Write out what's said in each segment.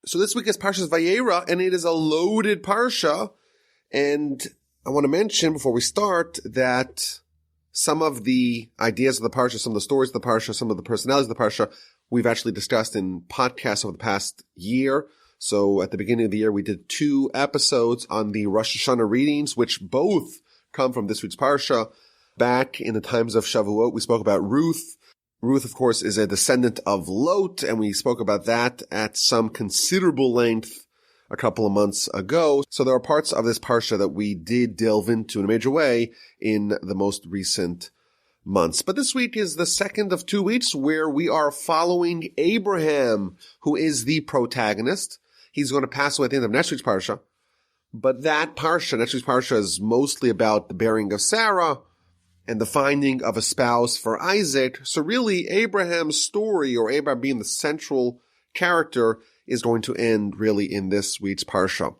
So this week is Parsha's Vayeira, and it is a loaded Parsha. And I want to mention before we start that some of the ideas of the Parsha, some of the stories of the Parsha, some of the personalities of the Parsha, we've actually discussed in podcasts over the past year. So at the beginning of the year, we did 2 episodes on the Rosh Hashanah readings, which both come from this week's Parsha. Back in the times of Shavuot, we spoke about Ruth. Ruth, of course, is a descendant of Lot, and we spoke about that at some considerable length a couple of months ago. So there are parts of this Parsha that we did delve into in a major way in the most recent months. But this week is the second of 2 weeks where we are following Abraham, who is the protagonist. He's going to pass away at the end of next week's Parsha. But that Parsha, next week's Parsha, is mostly about the bearing of Sarah and the finding of a spouse for Isaac. So really, Abraham's story, or Abraham being the central character, is going to end really in this week's Parsha.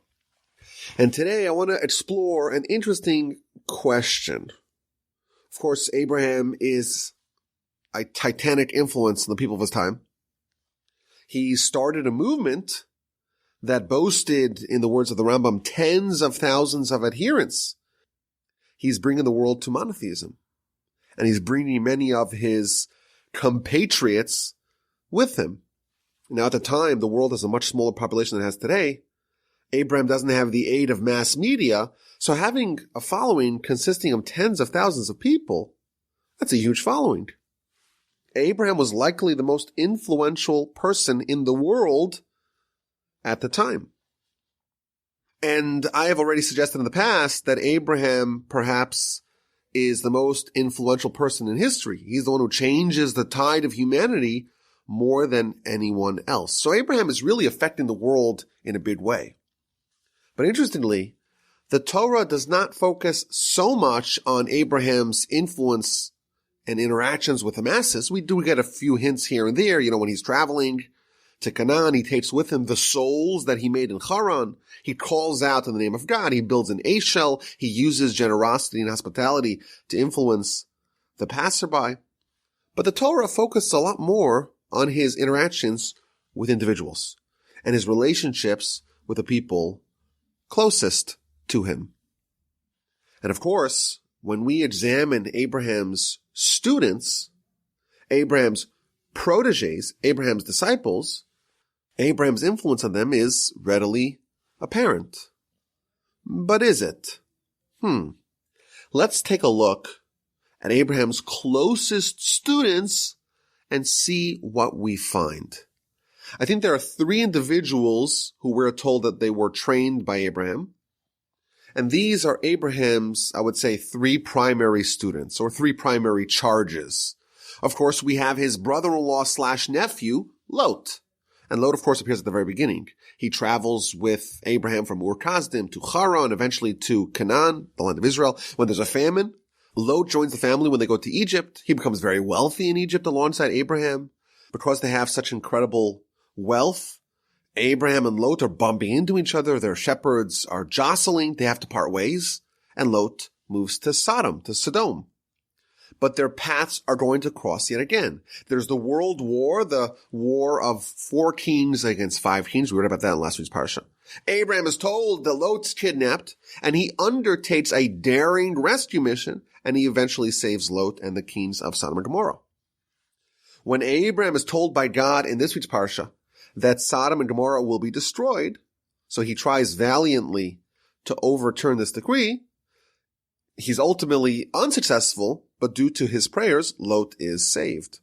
And today I want to explore an interesting question. Of course, Abraham is a titanic influence in the people of his time. He started a movement that boasted, in the words of the Rambam, tens of thousands of adherents. He's bringing the world to monotheism. And he's bringing many of his compatriots with him. Now, at the time, the world has a much smaller population than it has today. Abraham doesn't have the aid of mass media. So having a following consisting of tens of thousands of people, that's a huge following. Abraham was likely the most influential person in the world at the time. And I have already suggested in the past that Abraham perhaps is the most influential person in history. He's the one who changes the tide of humanity more than anyone else. So Abraham is really affecting the world in a big way. But interestingly, the Torah does not focus so much on Abraham's influence and interactions with the masses. We do get a few hints here and there. When he's traveling to Canaan, he takes with him the souls that he made in Haran. He calls out in the name of God. He builds an Eshel. He uses generosity and hospitality to influence the passerby. But the Torah focuses a lot more on his interactions with individuals and his relationships with the people closest to him. And of course, when we examine Abraham's students, Abraham's protégés, Abraham's disciples, Abraham's influence on them is readily apparent. But is it? Let's take a look at Abraham's closest students and see what we find. I think there are 3 individuals who we're told that they were trained by Abraham. And these are Abraham's, I would say, 3 primary students, or 3 primary charges. Of course, we have his brother-in-law / nephew, Lot. And Lot, of course, appears at the very beginning. He travels with Abraham from Ur Kasdim to Haran, eventually to Canaan, the land of Israel. When there's a famine, Lot joins the family when they go to Egypt. He becomes very wealthy in Egypt alongside Abraham. Because they have such incredible wealth, Abraham and Lot are bumping into each other. Their shepherds are jostling. They have to part ways. And Lot moves to Sodom. But their paths are going to cross yet again. There's the world war, the war of 4 kings against 5 kings. We read about that in last week's Parsha. Abraham is told that Lot's kidnapped, and he undertakes a daring rescue mission, and he eventually saves Lot and the kings of Sodom and Gomorrah. When Abraham is told by God in this week's Parsha that Sodom and Gomorrah will be destroyed, so he tries valiantly to overturn this decree, he's ultimately unsuccessful, but due to his prayers, Lot is saved.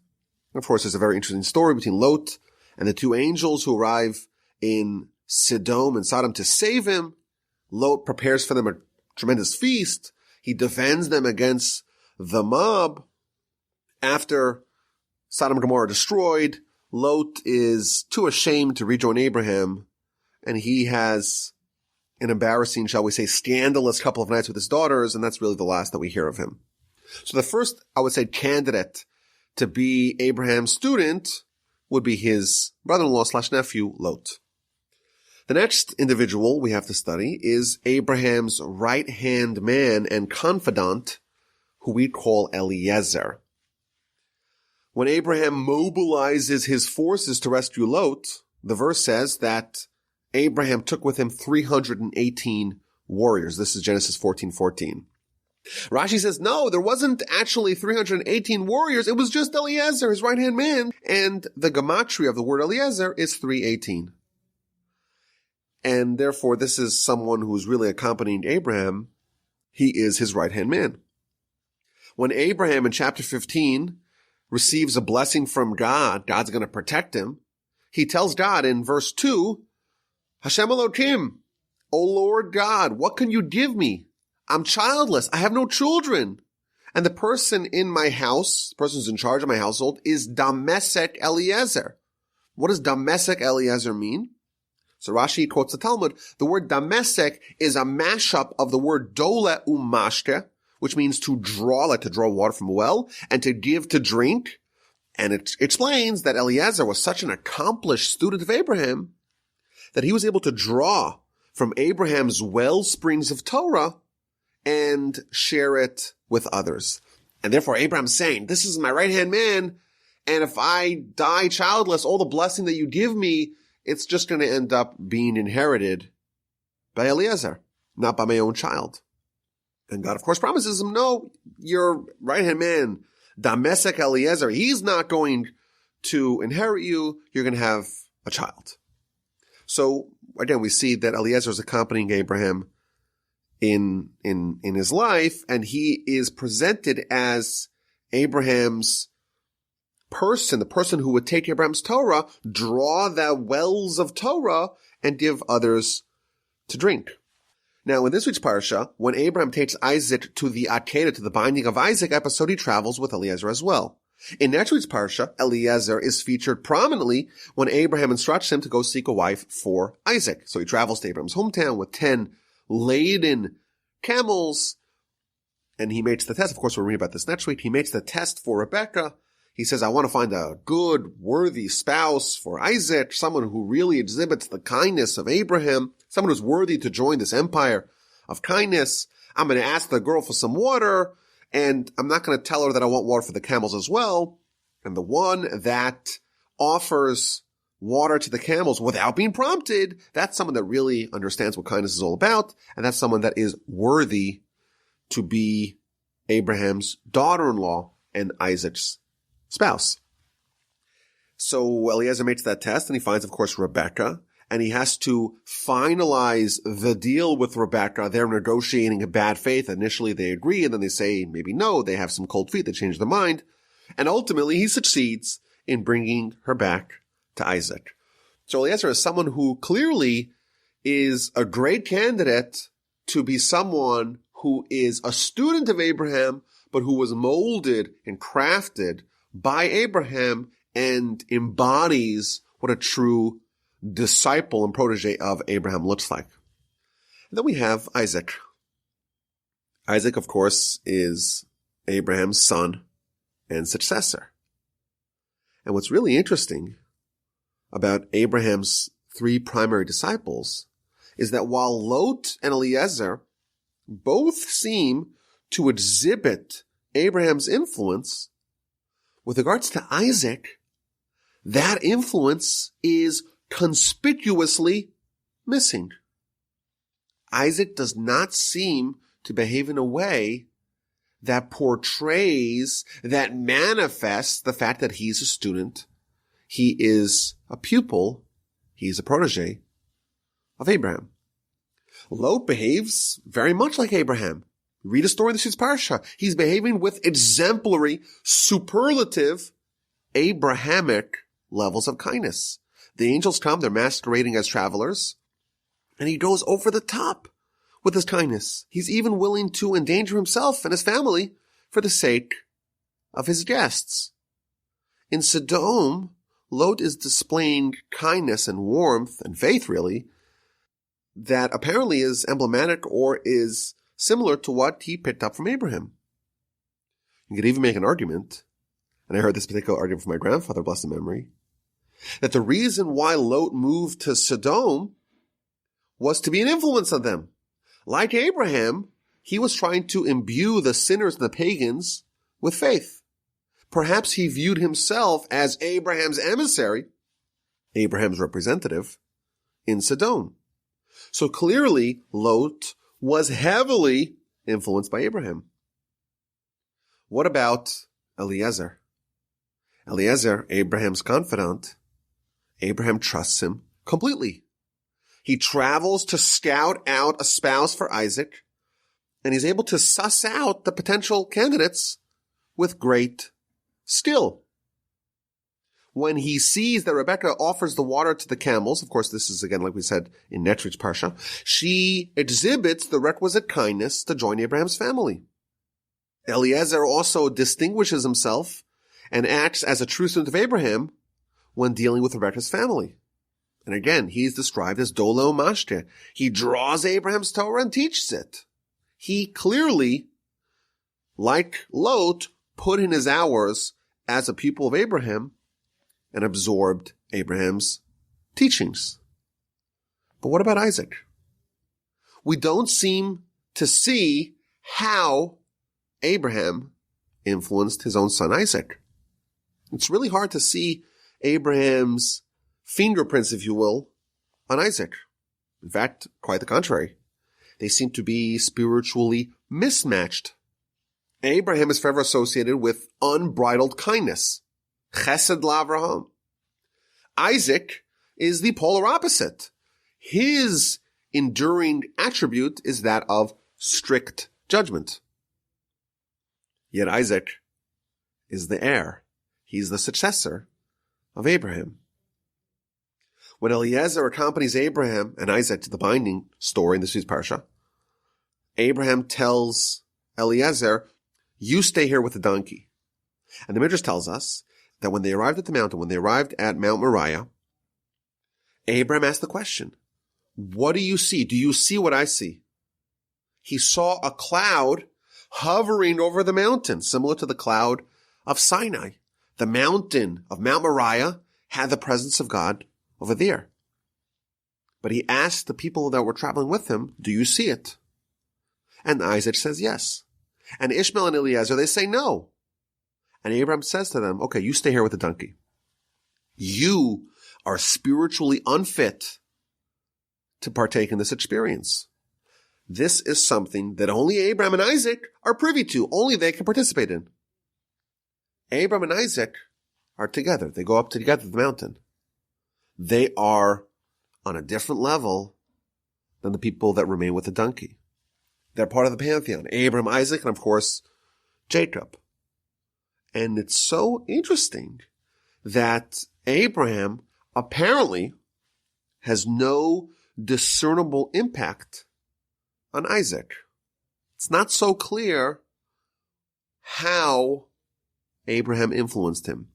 Of course, there's a very interesting story between Lot and the 2 angels who arrive in Sodom and Sodom to save him. Lot prepares for them a tremendous feast. He defends them against the mob. After Sodom and Gomorrah are destroyed, Lot is too ashamed to rejoin Abraham, and he has an embarrassing, shall we say, scandalous couple of nights with his daughters, and that's really the last that we hear of him. So the first, I would say, candidate to be Abraham's student would be his brother-in-law / nephew, Lot. The next individual we have to study is Abraham's right-hand man and confidant, who we call Eliezer. When Abraham mobilizes his forces to rescue Lot, the verse says that Abraham took with him 318 warriors. This is Genesis 14:14. Rashi says, no, there wasn't actually 318 warriors. It was just Eliezer, his right-hand man. And the gematria of the word Eliezer is 318. And therefore, this is someone who's really accompanying Abraham. He is his right-hand man. When Abraham in chapter 15 receives a blessing from God, God's going to protect him. He tells God in verse 2, Hashem Elohim, O Lord God, what can you give me? I'm childless. I have no children. And the person in my house, the person who's in charge of my household, is Damesek Eliezer. What does Damesek Eliezer mean? So Rashi quotes the Talmud. The word Damesek is a mashup of the word dole umashke, which means to draw, like to draw water from a well, and to give to drink. And it explains that Eliezer was such an accomplished student of Abraham that he was able to draw from Abraham's well springs of Torah and share it with others. And therefore Abraham's saying, this is my right-hand man, and if I die childless, all the blessing that you give me, it's just going to end up being inherited by Eliezer, not by my own child. And God, of course, promises him, no, your right-hand man, Damesek Eliezer, he's not going to inherit you, you're going to have a child. So, again, we see that Eliezer is accompanying Abraham in his life, and he is presented as Abraham's person, the person who would take Abraham's Torah, draw the wells of Torah, and give others to drink. Now, in this week's Parsha, when Abraham takes Isaac to the Akedah, to the binding of Isaac episode, he travels with Eliezer as well. In next week's Parsha, Eliezer is featured prominently when Abraham instructs him to go seek a wife for Isaac. So he travels to Abraham's hometown with 10 laden camels, and he makes the test. Of course, we'll read about this next week. He makes the test for Rebekah. He says, I want to find a good, worthy spouse for Isaac, someone who really exhibits the kindness of Abraham, someone who's worthy to join this empire of kindness. I'm going to ask the girl for some water, and I'm not going to tell her that I want water for the camels as well. And the one that offers water to the camels without being prompted, that's someone that really understands what kindness is all about, and that's someone that is worthy to be Abraham's daughter-in-law and Isaac's spouse. So Eliezer makes that test, and he finds, of course, Rebekah, and he has to finalize the deal with Rebekah. They're negotiating in bad faith. Initially they agree, and then they say maybe no, they have some cold feet, they change their mind, and ultimately he succeeds in bringing her back to Isaac. So Eliezer is someone who clearly is a great candidate to be someone who is a student of Abraham, but who was molded and crafted by Abraham and embodies what a true disciple and protege of Abraham looks like. And then we have Isaac. Isaac, of course, is Abraham's son and successor. And what's really interesting about Abraham's three primary disciples is that while Lot and Eliezer both seem to exhibit Abraham's influence, with regards to Isaac, that influence is conspicuously missing. Isaac does not seem to behave in a way that portrays, that manifests the fact that he's a student, he is a pupil, he's a protege of Abraham. Lot behaves very much like Abraham. Read a story in this week's Parsha. He's behaving with exemplary, superlative, Abrahamic levels of kindness. The angels come, they're masquerading as travelers, and he goes over the top with his kindness. He's even willing to endanger himself and his family for the sake of his guests. In Sodom, Lot is displaying kindness and warmth and faith, really, that apparently is emblematic or is similar to what he picked up from Abraham. You could even make an argument, and I heard this particular argument from my grandfather, blessed memory, that the reason why Lot moved to Sodom was to be an influence on them. Like Abraham, he was trying to imbue the sinners and the pagans with faith. Perhaps he viewed himself as Abraham's emissary, Abraham's representative, in Sodom. So clearly, Lot was heavily influenced by Abraham. What about Eliezer? Eliezer, Abraham's confidant, Abraham trusts him completely. He travels to scout out a spouse for Isaac, and he's able to suss out the potential candidates with great skill. When he sees that Rebekah offers the water to the camels, of course this is again like we said in next week's Parsha, she exhibits the requisite kindness to join Abraham's family. Eliezer also distinguishes himself and acts as a true student of Abraham when dealing with Rebekah's family. And again, he's described as Dolo Mashke. He draws Abraham's Torah and teaches it. He clearly, like Lot, put in his hours as a pupil of Abraham and absorbed Abraham's teachings. But what about Isaac? We don't seem to see how Abraham influenced his own son Isaac. It's really hard to see Abraham's fingerprints, if you will, on Isaac. In fact, quite the contrary. They seem to be spiritually mismatched. Abraham is forever associated with unbridled kindness. Chesed l'Avraham. Isaac is the polar opposite. His enduring attribute is that of strict judgment. Yet Isaac is the heir. He's the successor of Abraham. When Eliezer accompanies Abraham and Isaac to the binding story in this week's Parsha, Abraham tells Eliezer, "You stay here with the donkey." And the Midrash tells us that when they arrived at the mountain, when they arrived at Mount Moriah, Abraham asked the question, "What do you see? Do you see what I see?" He saw a cloud hovering over the mountain, similar to the cloud of Sinai. The mountain of Mount Moriah had the presence of God over there. But he asked the people that were traveling with him, "Do you see it?" And Isaac says yes. And Ishmael and Eliezer, they say no. And Abraham says to them, "Okay, you stay here with the donkey. You are spiritually unfit to partake in this experience. This is something that only Abraham and Isaac are privy to. Only they can participate in." Abraham and Isaac are together. They go up together to the mountain. They are on a different level than the people that remain with the donkey. They're part of the pantheon. Abraham, Isaac, and of course, Jacob. And it's so interesting that Abraham apparently has no discernible impact on Isaac. It's not so clear how Abraham influenced him.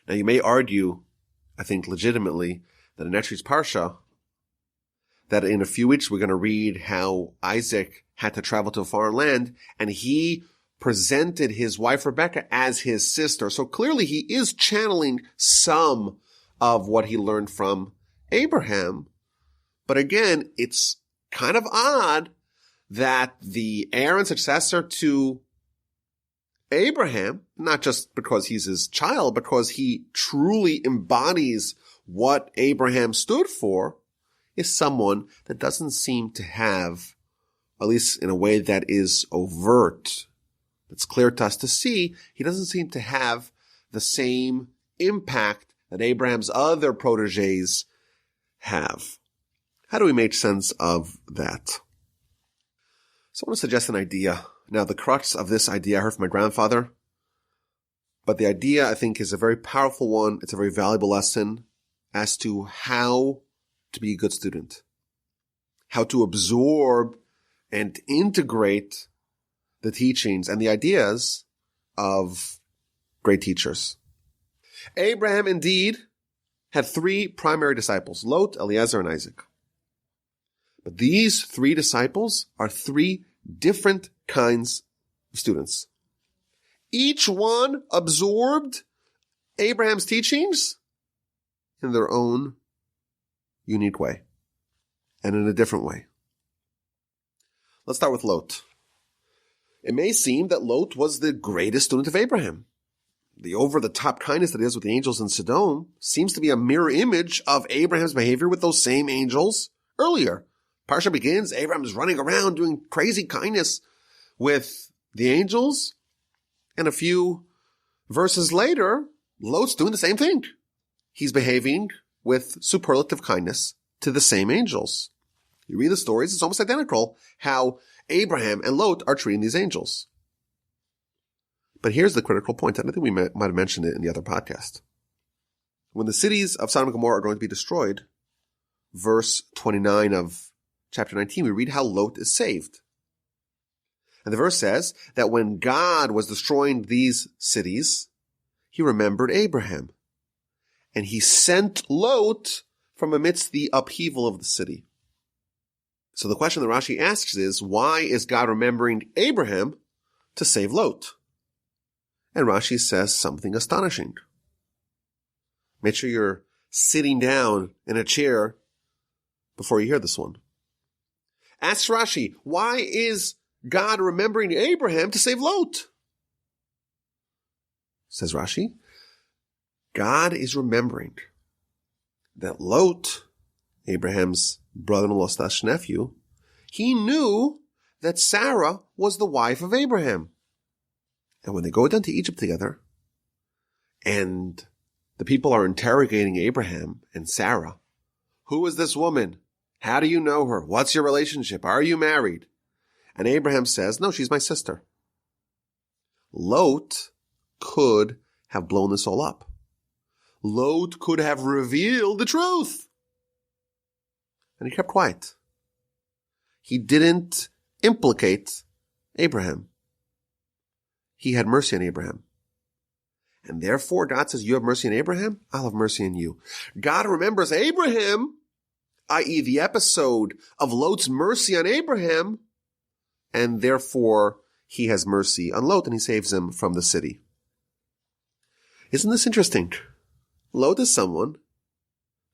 Now you may argue, I think legitimately, that in next week's Parsha, that in a few weeks we're going to read how Isaac had to travel to a foreign land and he presented his wife Rebekah as his sister. So clearly he is channeling some of what he learned from Abraham. But again, it's kind of odd that the heir and successor to Abraham, not just because he's his child, because he truly embodies what Abraham stood for, is someone that doesn't seem to have, at least in a way that is overt, it's clear to us to see, he doesn't seem to have the same impact that Abraham's other protégés have. How do we make sense of that? So I want to suggest an idea. Now, the crux of this idea I heard from my grandfather, but the idea I think is a very powerful one. It's a very valuable lesson as to how to be a good student, how to absorb and integrate the teachings and the ideas of great teachers. Abraham indeed had three primary disciples, Lot, Eliezer, and Isaac. But these three disciples are three different kinds of students. Each one absorbed Abraham's teachings in their own unique way and in a different way. Let's start with Lot. It may seem that Lot was the greatest student of Abraham. the over-the-top kindness that he has with the angels in Sodom seems to be a mirror image of Abraham's behavior with those same angels earlier. Parsha begins, Abraham is running around doing crazy kindness with the angels, and a few verses later, Lot's doing the same thing. He's behaving with superlative kindness to the same angels. You read the stories, it's almost identical how Abraham and Lot are treating these angels. But here's the critical point, and I think we might have mentioned it in the other podcast. When the cities of Sodom and Gomorrah are going to be destroyed, verse 29 of chapter 19, we read how Lot is saved. And the verse says that when God was destroying these cities, he remembered Abraham. And he sent Lot from amidst the upheaval of the city. So the question that Rashi asks is, why is God remembering Abraham to save Lot? And Rashi says something astonishing. Make sure you're sitting down in a chair before you hear this one. Asks Rashi, why is God remembering Abraham to save Lot? Says Rashi, God is remembering that Lot, Abraham's brother-in-law/nephew, he knew that Sarah was the wife of Abraham. And when they go down to Egypt together, and the people are interrogating Abraham and Sarah, who is this woman? How do you know her? What's your relationship? Are you married? And Abraham says, no, she's my sister. Lot could have blown this all up. Lot could have revealed the truth. And he kept quiet. He didn't implicate Abraham. He had mercy on Abraham. And therefore, God says, you have mercy on Abraham, I'll have mercy on you. God remembers Abraham, i.e. the episode of Lot's mercy on Abraham, and therefore he has mercy on Lot and he saves him from the city. Isn't this interesting? Lot is someone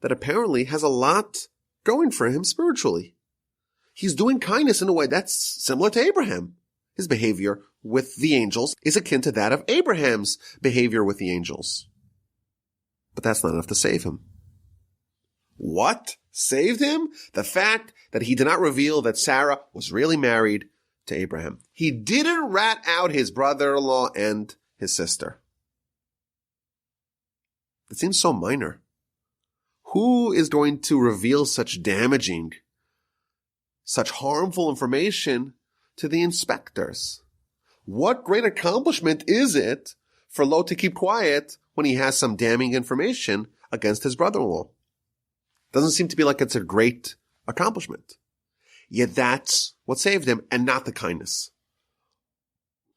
that apparently has a lot going for him spiritually. He's doing kindness in a way that's similar to Abraham. His behavior with the angels is akin to that of Abraham's behavior with the angels. But that's not enough to save him. What saved him? The fact that he did not reveal that Sarah was really married to Abraham. He didn't rat out his brother-in-law and his sister. It seems so minor. Who is going to reveal such damaging, such harmful information to the inspectors? What great accomplishment is it for Lot to keep quiet when he has some damning information against his brother-in-law? Doesn't seem to be like it's a great accomplishment. Yet that's what saved him, and not the kindness.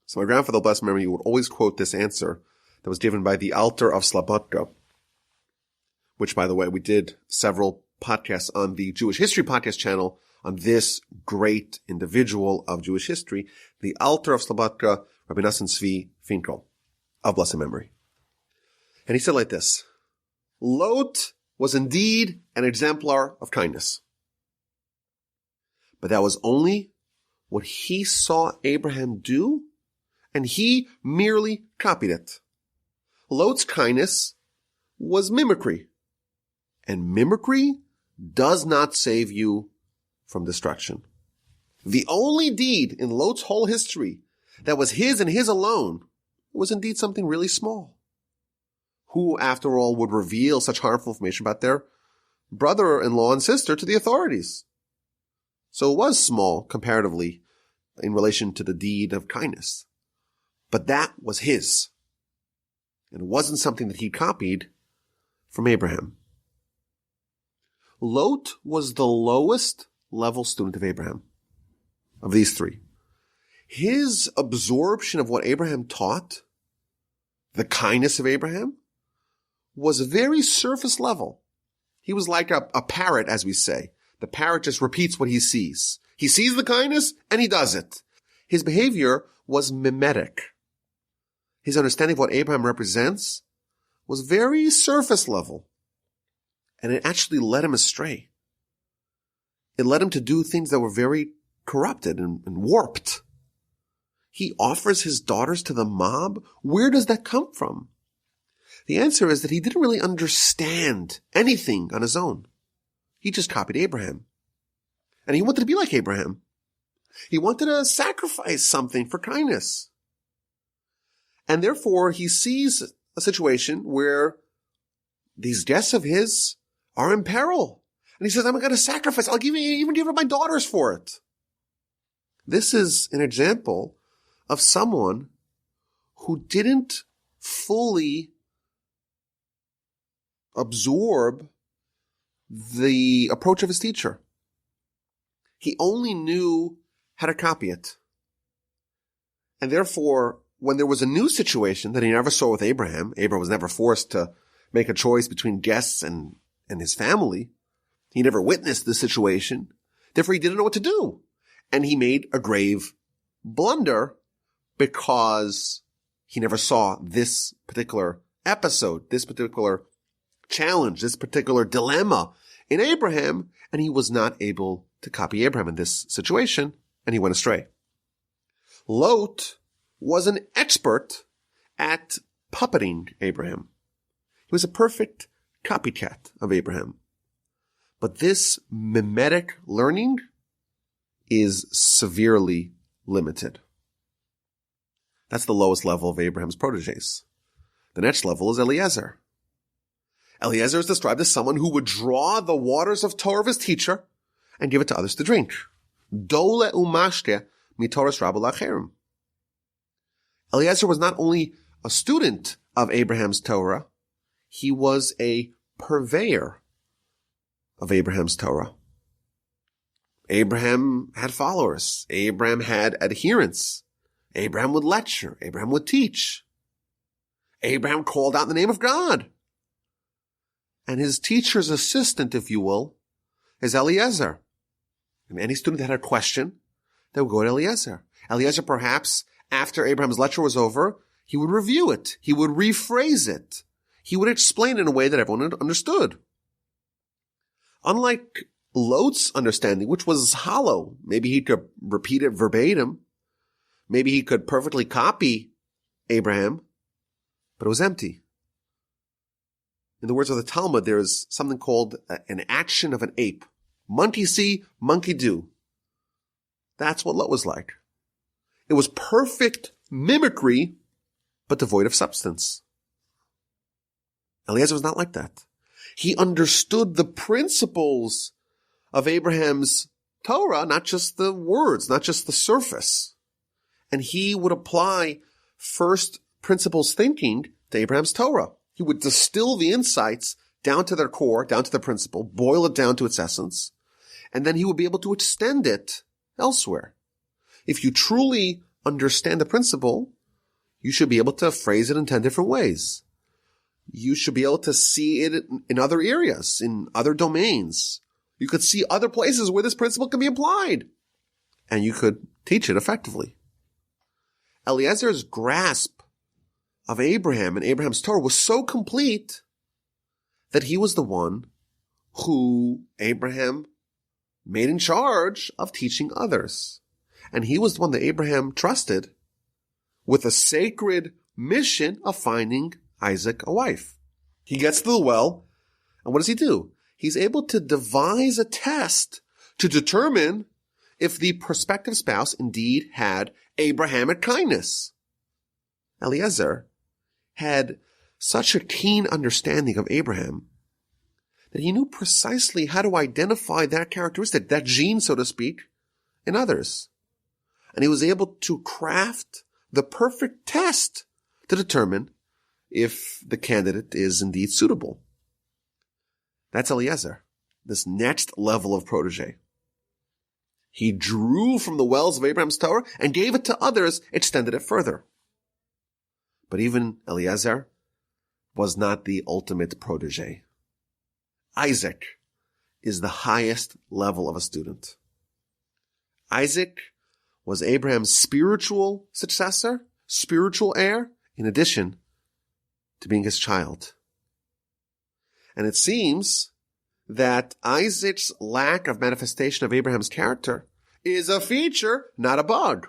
So my grandfather, blessed memory, would always quote this answer that was given by the Alter of Slobodka, which, by the way, we did several podcasts on the Jewish History Podcast channel on this great individual of Jewish history, the Alter of Slobodka, Rabbi Nassim Tzvi Finkel, of blessed memory. And he said like this, Lot was indeed an exemplar of kindness. But that was only what he saw Abraham do, and he merely copied it. Lot's kindness was mimicry, and mimicry does not save you from destruction. The only deed in Lot's whole history that was his and his alone was indeed something really small. Who, after all, would reveal such harmful information about their brother-in-law and sister to the authorities? So it was small, comparatively, in relation to the deed of kindness. But that was his. And it wasn't something that he copied from Abraham. Lot was the lowest level student of Abraham, of these three. His absorption of what Abraham taught, the kindness of Abraham, was very surface level. He was like a parrot, as we say. The parrot just repeats what he sees. He sees the kindness and he does it. His behavior was mimetic. His understanding of what Abraham represents was very surface level. And it actually led him astray. It led him to do things that were very corrupted and warped. He offers his daughters to the mob. Where does that come from? The answer is that he didn't really understand anything on his own. He just copied Abraham. And he wanted to be like Abraham. He wanted to sacrifice something for kindness. And therefore, he sees a situation where these guests of his are in peril. And he says, I'm going to sacrifice. I'll even give her my daughters for it. This is an example of someone who didn't fully absorb the approach of his teacher. He only knew how to copy it. And therefore, when there was a new situation that he never saw with Abraham was never forced to make a choice between guests and his family. He never witnessed the situation. Therefore, he didn't know what to do. And he made a grave blunder because he never saw this particular episode, this particular challenge, this particular dilemma in Abraham, and he was not able to copy Abraham in this situation, and he went astray. Lot was an expert at puppeting Abraham. He was a perfect copycat of Abraham. But this mimetic learning is severely limited. That's the lowest level of Abraham's protégés. The next level is Eliezer. Eliezer is described as someone who would draw the waters of Torah of his teacher and give it to others to drink. Dole umashke mitoras rabbi lacherim. Eliezer was not only a student of Abraham's Torah, he was a purveyor of Abraham's Torah. Abraham had followers. Abraham had adherents. Abraham would lecture. Abraham would teach. Abraham called out in the name of God. And his teacher's assistant, if you will, is Eliezer. And any student that had a question, they would go to Eliezer. Eliezer, perhaps, after Abraham's lecture was over, he would review it. He would rephrase it. He would explain it in a way that everyone understood. Unlike Lot's understanding, which was hollow, maybe he could repeat it verbatim. Maybe he could perfectly copy Abraham, but it was empty. In the words of the Talmud, there is something called an action of an ape. Monkey see, monkey do. That's what Lot was like. It was perfect mimicry, but devoid of substance. Eliezer was not like that. He understood the principles of Abraham's Torah, not just the words, not just the surface. And he would apply first principles thinking to Abraham's Torah. He would distill the insights down to their core, down to the principle, boil it down to its essence, and then he would be able to extend it elsewhere. If you truly understand the principle, you should be able to phrase it in 10 different ways. You should be able to see it in other areas, in other domains. You could see other places where this principle can be applied, and you could teach it effectively. Eliezer's grasp of Abraham and Abraham's Torah was so complete that he was the one who Abraham made in charge of teaching others. And he was the one that Abraham trusted with a sacred mission of finding Isaac a wife. He gets to the well, and what does he do? He's able to devise a test to determine if the prospective spouse indeed had Abrahamic kindness. Eliezer had such a keen understanding of Abraham that he knew precisely how to identify that characteristic, that gene, so to speak, in others. And he was able to craft the perfect test to determine if the candidate is indeed suitable. That's Eliezer, this next level of protege. He drew from the wells of Abraham's Torah and gave it to others, extended it further. But even Eliezer was not the ultimate protege. Isaac is the highest level of a student. Isaac was Abraham's spiritual successor, spiritual heir, in addition to being his child. And it seems that Isaac's lack of manifestation of Abraham's character is a feature, not a bug.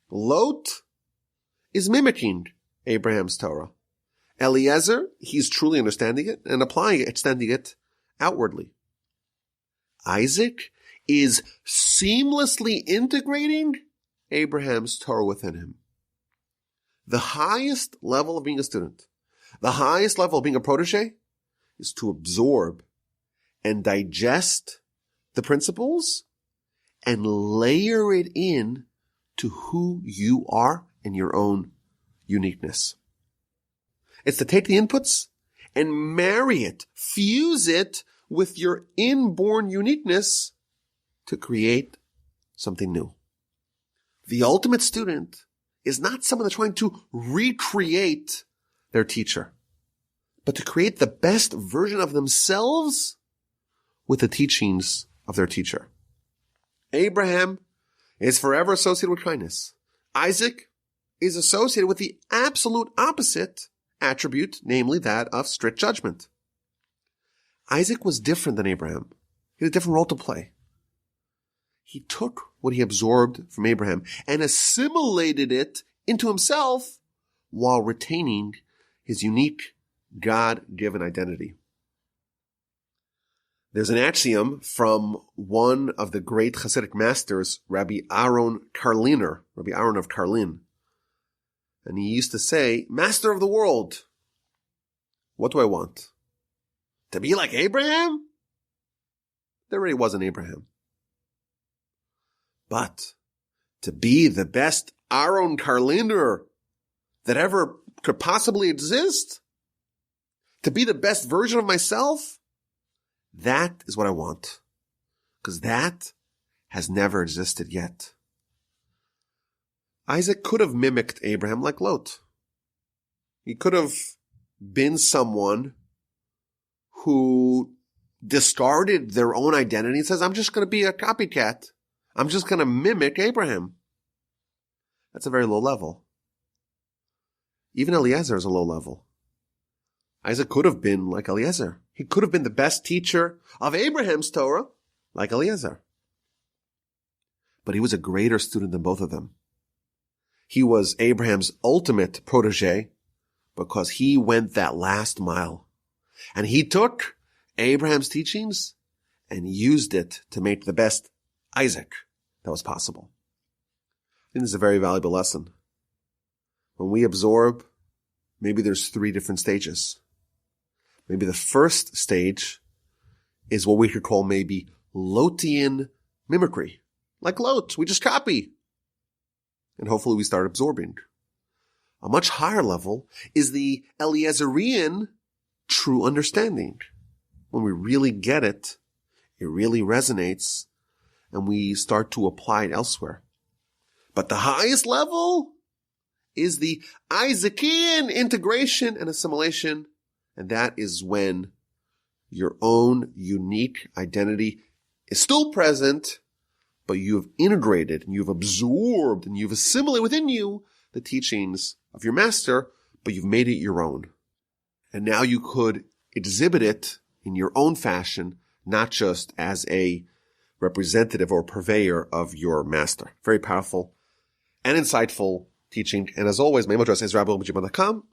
Lot is mimicking Abraham's Torah. Eliezer, he's truly understanding it and applying it, extending it outwardly. Isaac is seamlessly integrating Abraham's Torah within him. The highest level of being a student, the highest level of being a protege, is to absorb and digest the principles and layer it in to who you are in your own uniqueness. It's to take the inputs and marry it, fuse it with your inborn uniqueness to create something new. The ultimate student is not someone that's trying to recreate their teacher, but to create the best version of themselves with the teachings of their teacher. Abraham is forever associated with kindness. Isaac is associated with the absolute opposite attribute, namely that of strict judgment. Isaac was different than Abraham. He had a different role to play. He took what he absorbed from Abraham and assimilated it into himself while retaining his unique God-given identity. There's an axiom from one of the great Hasidic masters, Rabbi Aaron of Karlin. And he used to say, "Master of the world, what do I want? To be like Abraham?" There really wasn't Abraham. But to be the best Aaron Karliner that ever could possibly exist, to be the best version of myself, that is what I want. Because that has never existed yet. Isaac could have mimicked Abraham like Lot. He could have been someone who discarded their own identity and says, "I'm just going to be a copycat. I'm just going to mimic Abraham." That's a very low level. Even Eliezer is a low level. Isaac could have been like Eliezer. He could have been the best teacher of Abraham's Torah, like Eliezer. But he was a greater student than both of them. He was Abraham's ultimate protege because he went that last mile. And he took Abraham's teachings and used it to make the best Isaac that was possible. I think this is a very valuable lesson. When we absorb, maybe there's 3 different stages. Maybe the first stage is what we could call maybe Lotian mimicry. Like Lot, we just copy. And hopefully we start absorbing. A much higher level is the Eliezerian true understanding. When we really get it, it really resonates, and we start to apply it elsewhere. But the highest level is the Isaacian integration and assimilation, and that is when your own unique identity is still present, but you've integrated and you've absorbed and you've assimilated within you the teachings of your master, but you've made it your own. And now you could exhibit it in your own fashion, not just as a representative or purveyor of your master. Very powerful and insightful teaching. And as always, my email address is rabbi@gmail.com.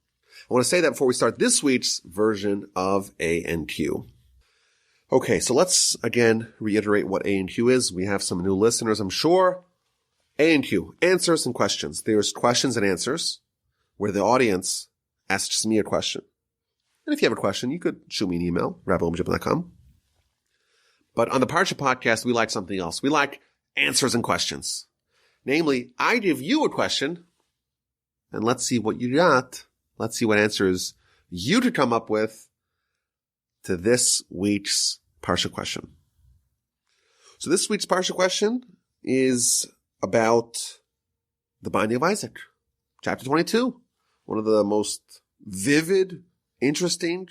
I want to say that before we start this week's version of A&Q. Okay, so let's again reiterate what A&Q is. We have some new listeners, I'm sure. A&Q, answers and questions. There's questions and answers where the audience asks me a question. And if you have a question, you could shoot me an email, rabbi@gmail.com. But on the Parsha Podcast, we like something else. We like answers and questions. Namely, I give you a question, and let's see what you got. Let's see what answers you could come up with to this week's Parsha question. So this week's Parsha question is about the binding of Isaac. Chapter 22. One of the most vivid, interesting,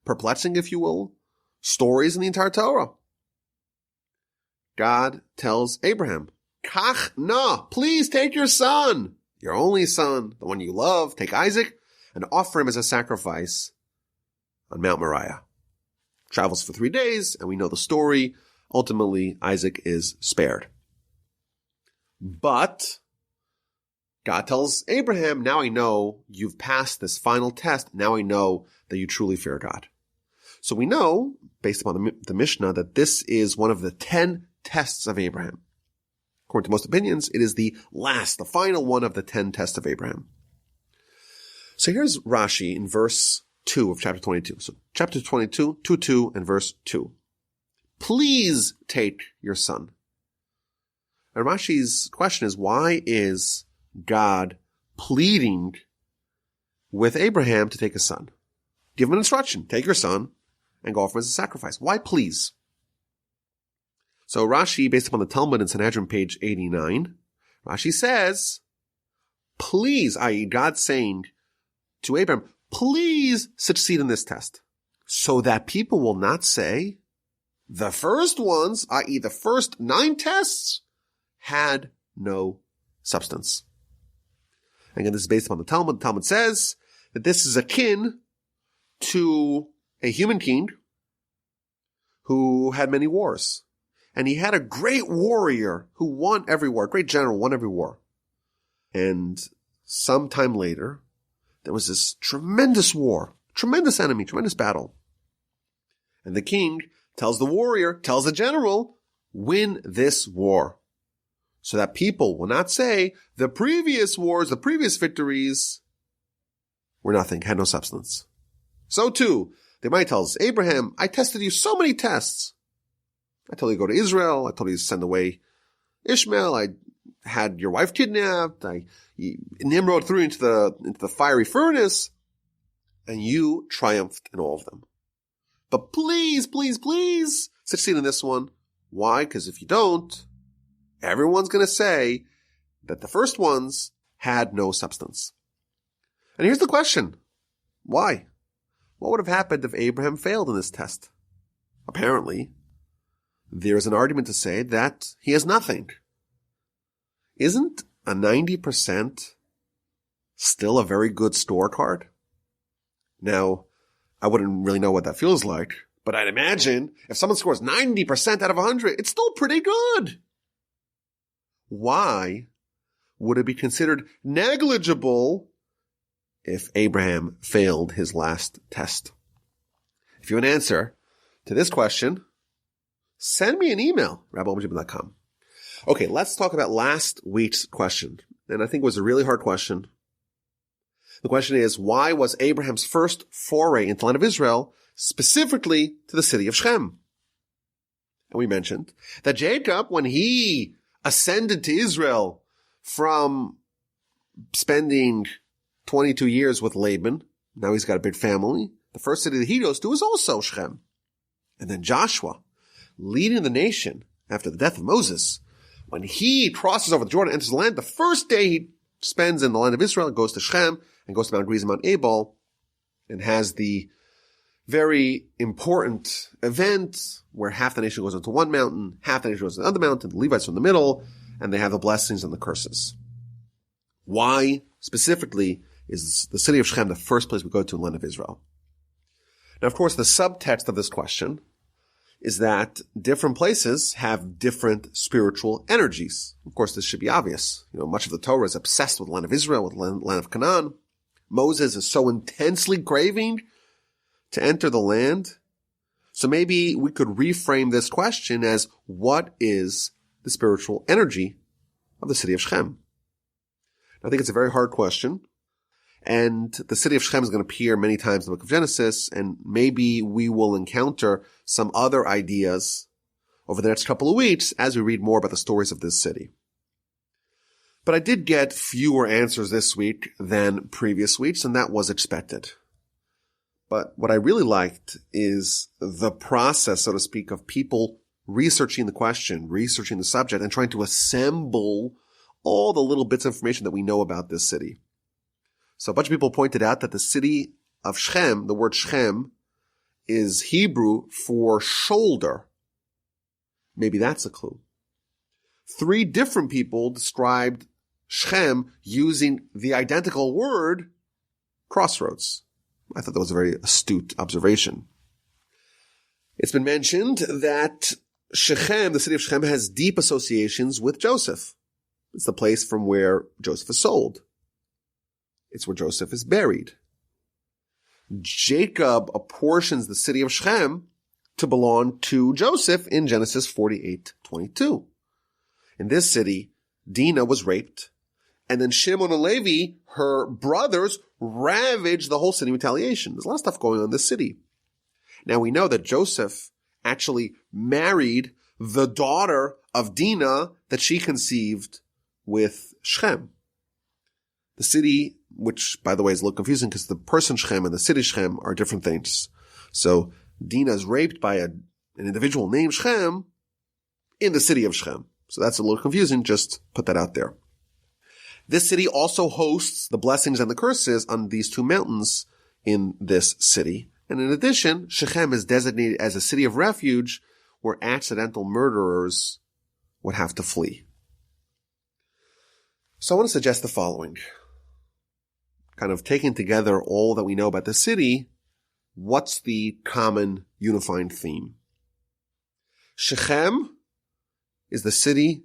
perplexing, if you will, stories in the entire Torah. God tells Abraham, "Kach na, please take your son, your only son, the one you love, take Isaac, and offer him as a sacrifice on Mount Moriah." Travels for 3 days, and we know the story. Ultimately, Isaac is spared. But God tells Abraham, now I know you've passed this final test. Now I know that you truly fear God. So we know, based upon the Mishnah, that this is one of the 10 tests of Abraham. According to most opinions, it is the final one of the 10 tests of Abraham. So here's Rashi in verse 2 of chapter 22. So chapter 22, 2:2 and verse 2. Please take your son. And Rashi's question is, why is God pleading with Abraham to take a son? Give him an instruction. Take your son and go offer him as a sacrifice. Why please? So Rashi, based upon the Talmud in Sanhedrin, page 89, Rashi says, please, i.e. God saying to Abraham, please succeed in this test, so that people will not say the first ones, i.e. the first 9 tests, had no substance. Again, this is based upon the Talmud. The Talmud says that this is akin to a human king who had many wars. And he had a great warrior who won every war, a great general, won every war. And sometime later, there was this tremendous war, tremendous enemy, tremendous battle. And the king tells the warrior, tells the general, win this war. So that people will not say the previous wars, the previous victories were nothing, had no substance. So too, they might tell us, Abraham, I tested you so many tests. I told you to go to Israel. I told you to send away Ishmael. I had your wife kidnapped. Nimrod threw you into the fiery furnace, and you triumphed in all of them. But please, please, please succeed in this one. Why? Because if you don't, everyone's going to say that the first ones had no substance. And here's the question. Why? What would have happened if Abraham failed in this test? Apparently, there is an argument to say that he has nothing. Isn't a 90% still a very good scorecard? Now, I wouldn't really know what that feels like, but I'd imagine if someone scores 90% out of 100, it's still pretty good. Why would it be considered negligible if Abraham failed his last test? If you have an answer to this question, send me an email, rabbiomajib.com. Okay, let's talk about last week's question. And I think it was a really hard question. The question is, why was Abraham's first foray into the land of Israel specifically to the city of Shechem? And we mentioned that Jacob, when he ascended to Israel from spending 22 years with Laban, now he's got a big family, the first city that he goes to is also Shechem. And then Joshua, leading the nation after the death of Moses, when he crosses over the Jordan, enters the land, the first day he spends in the land of Israel, goes to Shechem and goes to Mount Gerizim, Mount Ebal, and has the very important event where half the nation goes into one mountain, half the nation goes to another mountain, the Levites are in the middle, and they have the blessings and the curses. Why specifically is the city of Shechem the first place we go to in the land of Israel? Now, of course, the subtext of this question is that different places have different spiritual energies. Of course, this should be obvious. Much of the Torah is obsessed with the land of Israel, with the land of Canaan. Moses is so intensely craving to enter the land. So maybe we could reframe this question as, what is the spiritual energy of the city of Shechem? I think it's a very hard question. And the city of Shechem is going to appear many times in the book of Genesis, and maybe we will encounter some other ideas over the next couple of weeks as we read more about the stories of this city. But I did get fewer answers this week than previous weeks, and that was expected. But what I really liked is the process, so to speak, of people researching the question, researching the subject, and trying to assemble all the little bits of information that we know about this city. So a bunch of people pointed out that the city of Shechem, the word Shechem, is Hebrew for shoulder. Maybe that's a clue. 3 different people described Shechem using the identical word crossroads. I thought that was a very astute observation. It's been mentioned that Shechem, the city of Shechem, has deep associations with Joseph. It's the place from where Joseph is sold. It's where Joseph is buried. Jacob apportions the city of Shechem to belong to Joseph in Genesis 48:22. In this city, Dinah was raped, and then Shimon and Levi, her brothers, ravaged the whole city in retaliation. There's a lot of stuff going on in this city. Now we know that Joseph actually married the daughter of Dinah that she conceived with Shechem. The city, which by the way is a little confusing because the person Shechem and the city Shechem are different things. So Dinah is raped by an individual named Shechem in the city of Shechem. So that's a little confusing. Just put that out there. This city also hosts the blessings and the curses on these two mountains in this city. And in addition, Shechem is designated as a city of refuge where accidental murderers would have to flee. So I want to suggest the following. Kind of taking together all that we know about the city, what's the common unifying theme? Shechem is the city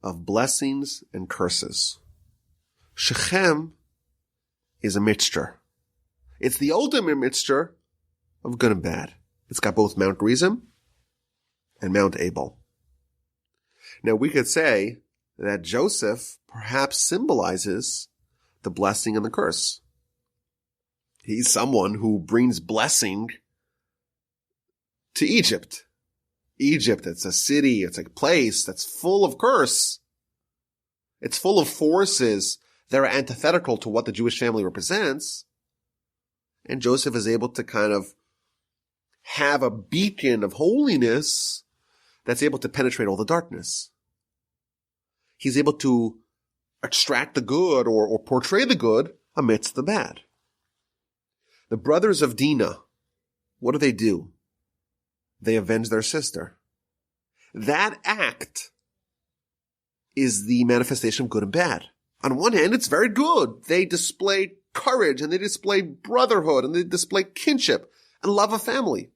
of blessings and curses. Shechem is a mixture. It's the ultimate mixture of good and bad. It's got both Mount Gerizim and Mount Abel. Now we could say that Joseph perhaps symbolizes the blessing and the curse. He's someone who brings blessing to Egypt. Egypt, it's a city, it's a place that's full of curse. It's full of forces that are antithetical to what the Jewish family represents. And Joseph is able to kind of have a beacon of holiness that's able to penetrate all the darkness. He's able to extract the good or portray the good amidst the bad. The brothers of Dinah, what do? They avenge their sister. That act is the manifestation of good and bad. On one hand, it's very good. They display courage and they display brotherhood and they display kinship and love of family.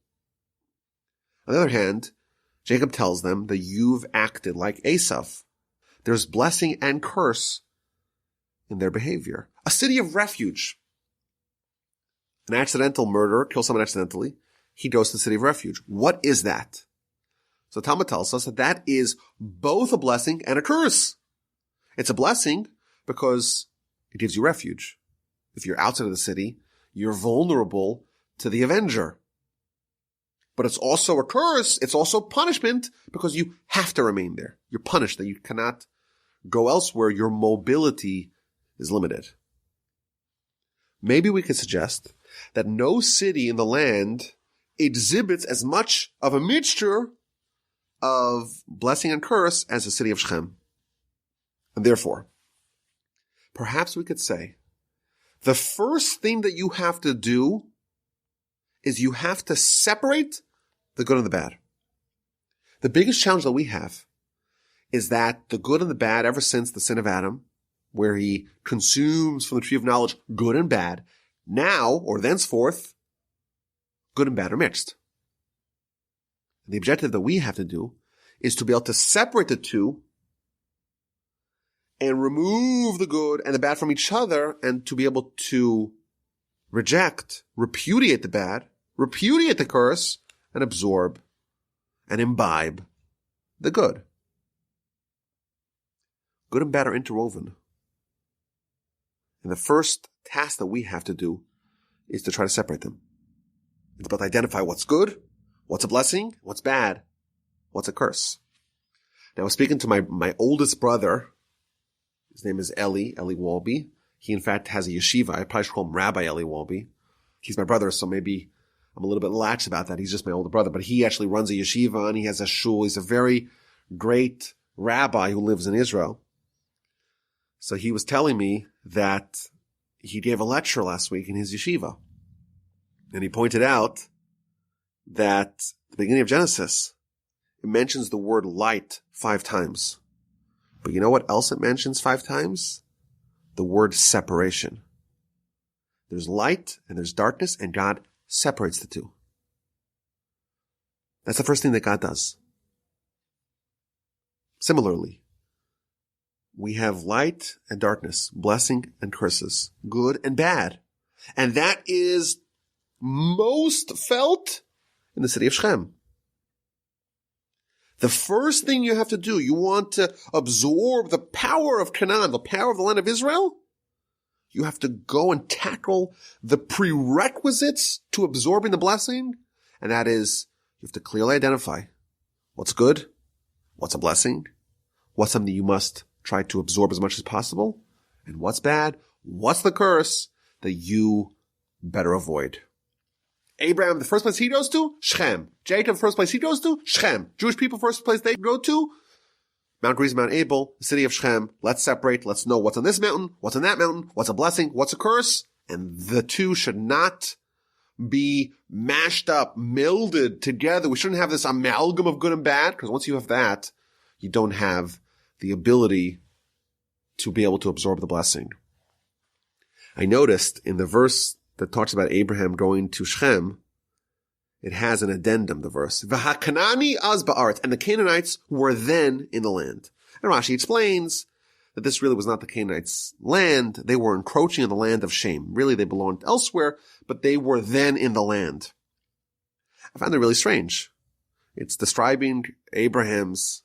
On the other hand, Jacob tells them that you've acted like Esav. There's blessing and curse in their behavior. A city of refuge. An accidental murderer kills someone accidentally. He goes to the city of refuge. What is that? So Talmud tells us that that is both a blessing and a curse. It's a blessing because it gives you refuge. If you're outside of the city, you're vulnerable to the avenger. But it's also a curse. It's also punishment because you have to remain there. You're punished that you cannot go elsewhere. Your mobility is limited. Maybe we could suggest that no city in the land exhibits as much of a mixture of blessing and curse as the city of Shechem. And therefore, perhaps we could say, the first thing that you have to do is you have to separate the good and the bad. The biggest challenge that we have is that the good and the bad, ever since the sin of Adam, where he consumes from the tree of knowledge good and bad, now, or thenceforth, good and bad are mixed. And the objective that we have to do is to be able to separate the two and remove the good and the bad from each other and to be able to reject, repudiate the bad, repudiate the curse, and absorb and imbibe the good. Good and bad are interwoven. And the first task that we have to do is to try to separate them. It's about to identify what's good, what's a blessing, what's bad, what's a curse. Now I was speaking to my oldest brother. His name is Eli Walby. He in fact has a yeshiva. I probably should call him Rabbi Eli Walby. He's my brother, so maybe I'm a little bit lax about that. He's just my older brother, but he actually runs a yeshiva and he has a shul. He's a very great rabbi who lives in Israel. So he was telling me that he gave a lecture last week in his yeshiva. And he pointed out that at the beginning of Genesis, it mentions the word light 5 times. But you know what else it mentions 5 times? The word separation. There's light and there's darkness, and God separates the two. That's the first thing that God does. Similarly, we have light and darkness, blessing and curses, good and bad. And that is most felt in the city of Shechem. The first thing you have to do, you want to absorb the power of Canaan, the power of the land of Israel, you have to go and tackle the prerequisites to absorbing the blessing, and that is, you have to clearly identify what's good, what's a blessing, what's something you must try to absorb as much as possible, and what's bad, what's the curse that you better avoid. Abraham, the first place he goes to, Shechem. Jacob, first place he goes to, Shechem. Jewish people, first place they go to, Mount Gerizim, Mount Abel, the city of Shechem. Let's separate. Let's know what's on this mountain, what's on that mountain, what's a blessing, what's a curse. And the two should not be mashed up, melded together. We shouldn't have this amalgam of good and bad, because once you have that, you don't have the ability to be able to absorb the blessing. I noticed in the verse that talks about Abraham going to Shechem, it has an addendum, the verse. V'hakanani az ba'aretz, and the Canaanites were then in the land. And Rashi explains that this really was not the Canaanites' land. They were encroaching on the land of Shem. Really, they belonged elsewhere, but they were then in the land. I found it really strange. It's describing Abraham's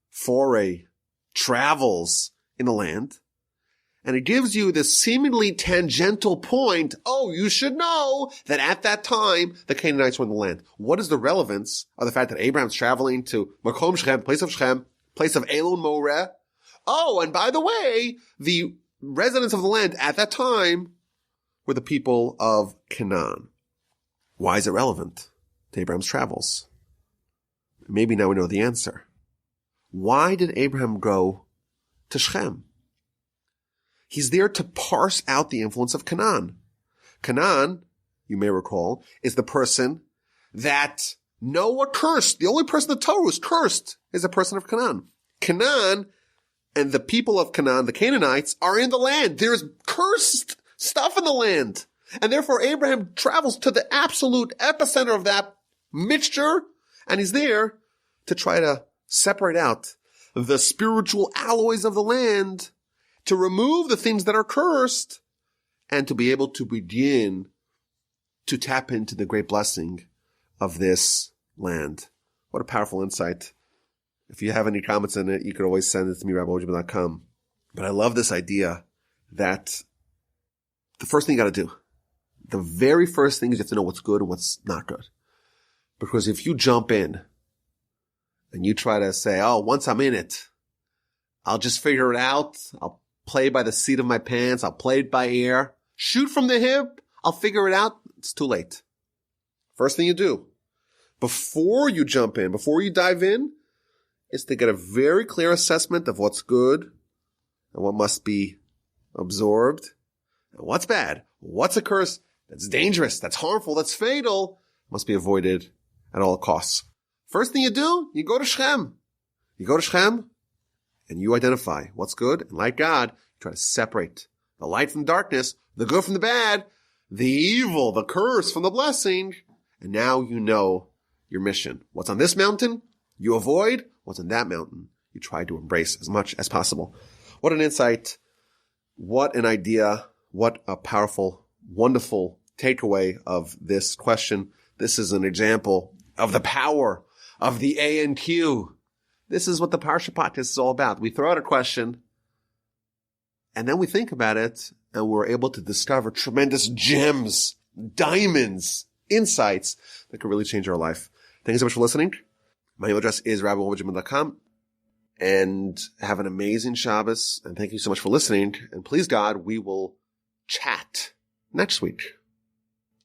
foray, travels in the land, and it gives you this seemingly tangential point. Oh, you should know that at that time, the Canaanites were in the land. What is the relevance of the fact that Abraham's traveling to Makom Shechem, place of Elon Moreh? Oh, and by the way, the residents of the land at that time were the people of Canaan. Why is it relevant to Abraham's travels? Maybe now we know the answer. Why did Abraham go to Shechem? He's there to parse out the influence of Canaan. Canaan, you may recall, is the person that Noah cursed. The only person in the Torah who's cursed is a person of Canaan. Canaan and the people of Canaan, the Canaanites, are in the land. There's cursed stuff in the land. And therefore Abraham travels to the absolute epicenter of that mixture, and he's there to try to separate out the spiritual alloys of the land, to remove the things that are cursed, and to be able to begin to tap into the great blessing of this land. What a powerful insight. If you have any comments on it, you can always send it to me, rabbiwojibin.com. But I love this idea that the first thing you got to do, the very first thing is you have to know what's good and what's not good. Because if you jump in and you try to say, oh, once I'm in it, I'll just figure it out. I'll play by the seat of my pants. I'll play it by ear. Shoot from the hip. I'll figure it out. It's too late. First thing you do, before you jump in, before you dive in, is to get a very clear assessment of what's good and what must be absorbed and what's bad. What's a curse that's dangerous, that's harmful, that's fatal, must be avoided at all costs. First thing you do, you go to Shechem. You go to Shechem, and you identify what's good, and like God, you try to separate the light from darkness, the good from the bad, the evil, the curse from the blessing, and now you know your mission. What's on this mountain, you avoid. What's on that mountain, you try to embrace as much as possible. What an insight. What an idea. What a powerful, wonderful takeaway of this question. This is an example of the power of the A and Q. This is what the Parsha Podcast is all about. We throw out a question, and then we think about it, and we're able to discover tremendous gems, diamonds, insights that could really change our life. Thank you so much for listening. My email address is rabbiwojibin.com, and have an amazing Shabbos, and thank you so much for listening. And please God, we will chat next week.